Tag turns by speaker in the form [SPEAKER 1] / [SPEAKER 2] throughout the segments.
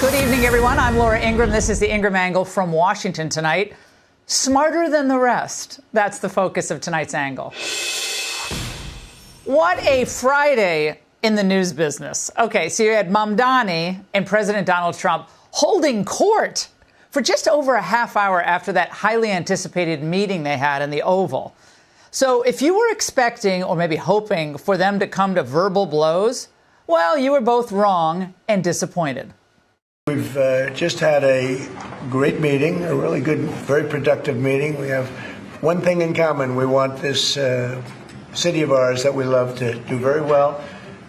[SPEAKER 1] Good evening, everyone. I'm Laura Ingraham. This is the Ingraham Angle from Washington tonight. Smarter than the rest. That's the focus of tonight's angle. What a Friday in the news business. Okay, so you had Mamdani and President Donald Trump holding court for just over a half hour after that highly anticipated meeting they had in the Oval. So if you were expecting or maybe hoping for them to come to verbal blows, well, you were both wrong and disappointed.
[SPEAKER 2] We've just had a great meeting, a really good, very productive meeting. We have one thing in common. We want this city of ours that we love to do very well.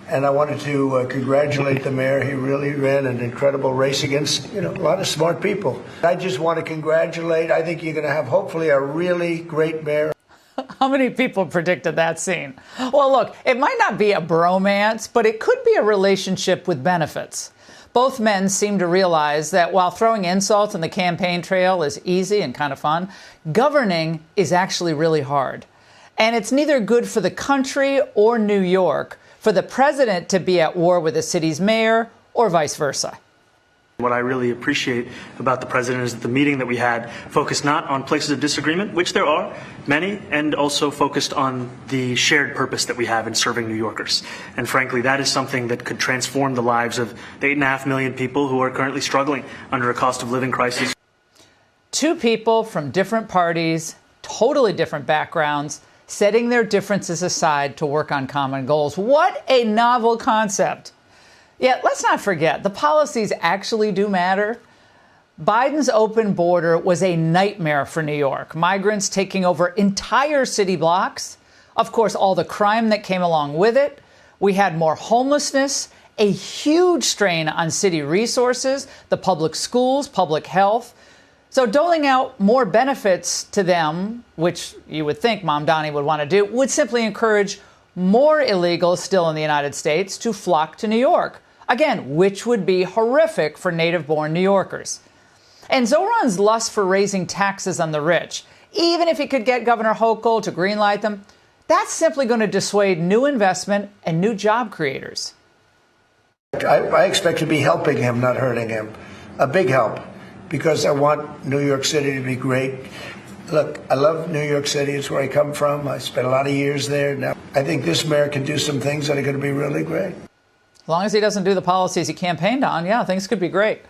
[SPEAKER 2] And I wanted to congratulate the mayor. He really ran an incredible race against, a lot of smart people. I just want to congratulate. I think you're going to have, hopefully, a really great mayor.
[SPEAKER 1] How many people predicted that scene? Well, look, it might not be a bromance, but it could be a relationship with benefits. Both men seem to realize that while throwing insults on the campaign trail is easy and kind of fun, governing is actually really hard. And it's neither good for the country or New York for the president to be at war with the city's mayor or vice versa.
[SPEAKER 3] What I really appreciate about the president is that the meeting that we had focused not on places of disagreement, which there are many, and also focused on the shared purpose that we have in serving New Yorkers. And frankly, that is something that could transform the lives of the 8.5 million people who are currently struggling under a cost of living crisis.
[SPEAKER 1] Two people from different parties, totally different backgrounds, setting their differences aside to work on common goals. What a novel concept. Yet, let's not forget, the policies actually do matter. Biden's open border was a nightmare for New York. Migrants taking over entire city blocks. Of course, all the crime that came along with it. We had more homelessness, a huge strain on city resources, the public schools, public health. So doling out more benefits to them, which you would think Mamdani would want to do, would simply encourage more illegals still in the United States to flock to New York. Again, which would be horrific for native-born New Yorkers. And Zohran's lust for raising taxes on the rich, even if he could get Governor Hochul to greenlight them, that's simply going to dissuade new investment and new job creators.
[SPEAKER 2] I expect to be helping him, not hurting him. A big help, because I want New York City to be great. Look, I love New York City. It's where I come from. I spent a lot of years there. Now, I think this mayor can do some things that are going to be really great.
[SPEAKER 1] As long as he doesn't do the policies he campaigned on, yeah, things could be great.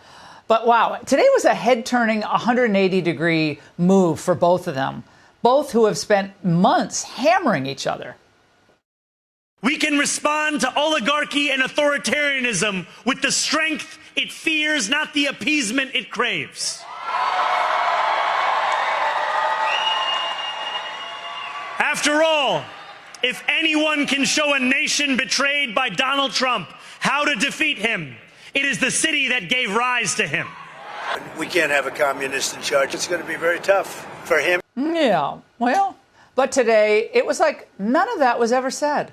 [SPEAKER 1] But wow, today was a head-turning 180-degree move for both of them, both who have spent months hammering each other.
[SPEAKER 4] We can respond to oligarchy and authoritarianism with the strength it fears, not the appeasement it craves. After all, if anyone can show a nation betrayed by Donald Trump how to defeat him, it is the city that gave rise to him.
[SPEAKER 2] We can't have a communist in charge. It's going to be very tough for him.
[SPEAKER 1] Yeah, well, but today it was like none of that was ever said.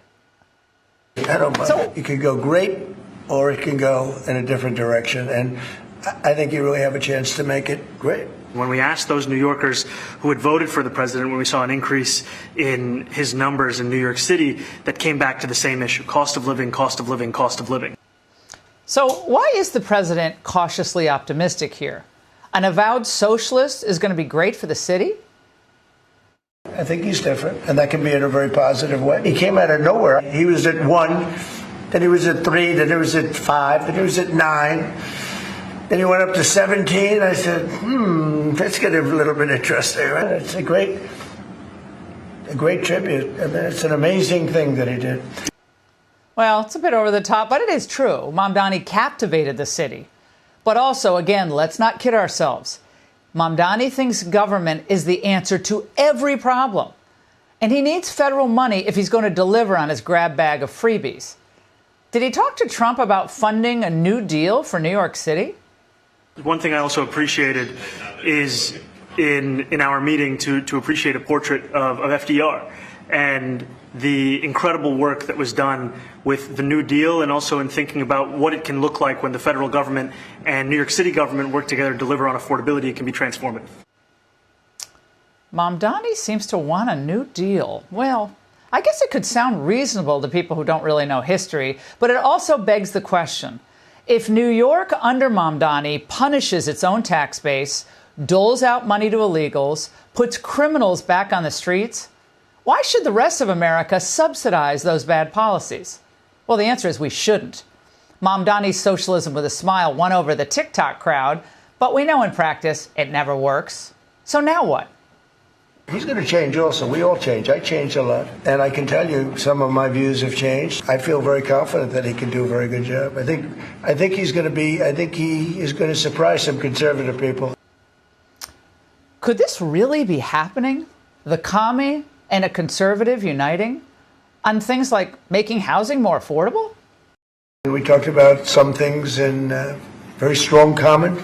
[SPEAKER 2] I don't mind. So, it could go great or it can go in a different direction. And I think you really have a chance to make it great.
[SPEAKER 3] When we asked those New Yorkers who had voted for the president, when we saw an increase in his numbers in New York City, that came back to the same issue: cost of living, cost of living, cost of living.
[SPEAKER 1] So why is the president cautiously optimistic here? An avowed socialist is going to be great for the city?
[SPEAKER 2] I think he's different, and that can be in a very positive way. He came out of nowhere. He was at 1, then he was at 3, then he was at 5, then he was at 9. Then he went up to 17. I said, let's get a little bit interesting. Right? It's a great tribute. I mean, it's an amazing thing that he did.
[SPEAKER 1] Well, it's a bit over the top, but it is true. Mamdani captivated the city. But also, again, let's not kid ourselves. Mamdani thinks government is the answer to every problem. And he needs federal money if he's going to deliver on his grab bag of freebies. Did he talk to Trump about funding a new deal for New York City?
[SPEAKER 3] One thing I also appreciated is in our meeting to appreciate a portrait of FDR and the incredible work that was done with the New Deal, and also in thinking about what it can look like when the federal government and New York City government work together to deliver on affordability. It can be transformative.
[SPEAKER 1] Mamdani seems to want a new deal. Well, I guess it could sound reasonable to people who don't really know history, but it also begs the question. If New York under Mamdani punishes its own tax base, doles out money to illegals, puts criminals back on the streets, why should the rest of America subsidize those bad policies? Well, the answer is we shouldn't. Mamdani's socialism with a smile won over the TikTok crowd, but we know in practice it never works. So now what?
[SPEAKER 2] He's going to change also. We all change. I changed a lot. And I can tell you some of my views have changed. I feel very confident that he can do a very good job. I think he is going to surprise some conservative people.
[SPEAKER 1] Could this really be happening? The commie and a conservative uniting on things like making housing more affordable?
[SPEAKER 2] We talked about some things in very strong common,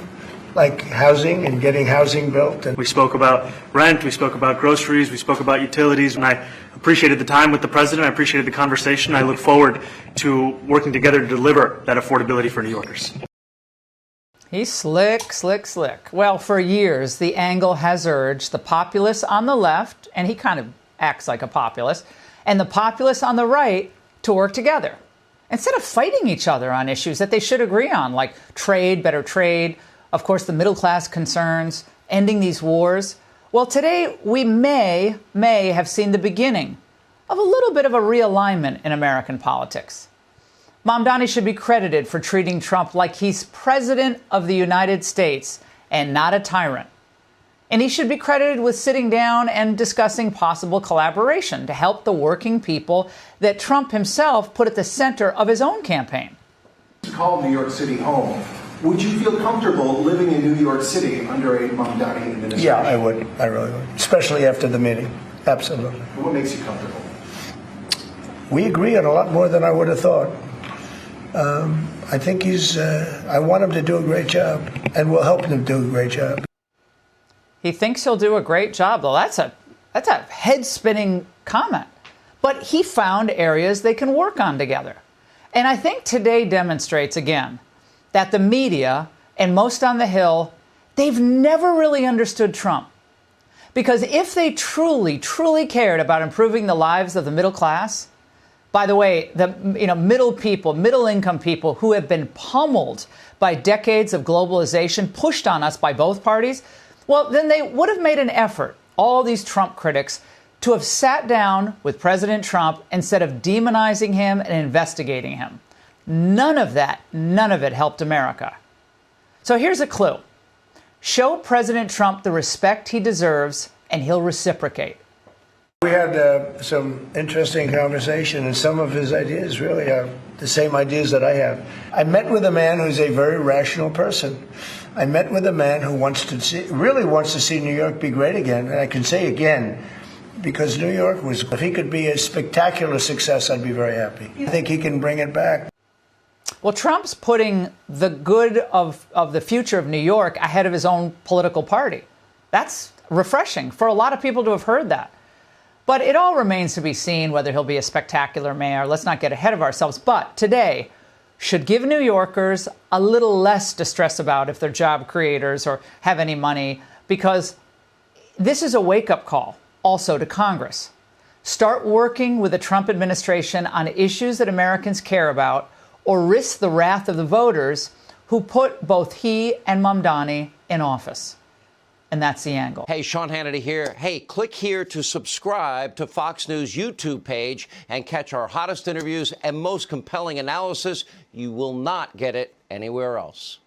[SPEAKER 2] like housing and getting housing built. And
[SPEAKER 3] We spoke about rent, we spoke about groceries, we spoke about utilities, and I appreciated the time with the president. I appreciated the conversation. I look forward to working together to deliver that affordability for New Yorkers.
[SPEAKER 1] He's slick, slick, slick. Well, for years, the Angle has urged the populists on the left, and he kind of acts like a populist, and the populists on the right to work together instead of fighting each other on issues that they should agree on, like trade, better trade, of course, the middle class concerns, ending these wars. Well, today we may have seen the beginning of a little bit of a realignment in American politics. Mamdani should be credited for treating Trump like he's president of the United States and not a tyrant. And he should be credited with sitting down and discussing possible collaboration to help the working people that Trump himself put at the center of his own campaign.
[SPEAKER 5] Call New York City home. Would you feel comfortable living in New York City under a Mamdani administration?
[SPEAKER 2] yeah, I would. I really would. Especially after the meeting. Absolutely.
[SPEAKER 5] What makes you comfortable?
[SPEAKER 2] We agree on a lot more than I would have thought. I think I want him to do a great job, and we'll help him do a great job.
[SPEAKER 1] He thinks he'll do a great job, though. That's a head-spinning comment. But he found areas they can work on together. And I think today demonstrates, again, that the media and most on the Hill, they've never really understood Trump. Because if they truly, truly cared about improving the lives of the middle class, by the way, the middle-income people who have been pummeled by decades of globalization pushed on us by both parties, well, then they would have made an effort, all these Trump critics, to have sat down with President Trump instead of demonizing him and investigating him. None of it helped America. So here's a clue. Show President Trump the respect he deserves, and he'll reciprocate.
[SPEAKER 2] We had some interesting conversation, and some of his ideas really are the same ideas that I have. I met with a man who's a very rational person. I met with a man who really wants to see New York be great again, and I can say again, because New York if he could be a spectacular success, I'd be very happy. I think he can bring it back.
[SPEAKER 1] Well, Trump's putting the good of the future of New York ahead of his own political party. That's refreshing for a lot of people to have heard that. But it all remains to be seen whether he'll be a spectacular mayor. Let's not get ahead of ourselves. But today should give New Yorkers a little less to stress about if they're job creators or have any money, because this is a wake-up call also to Congress. Start working with the Trump administration on issues that Americans care about, or risk the wrath of the voters who put both he and Mamdani in office. And that's the Angle.
[SPEAKER 6] Hey, Sean Hannity here. Hey, click here to subscribe to Fox News YouTube page and catch our hottest interviews and most compelling analysis. You will not get it anywhere else.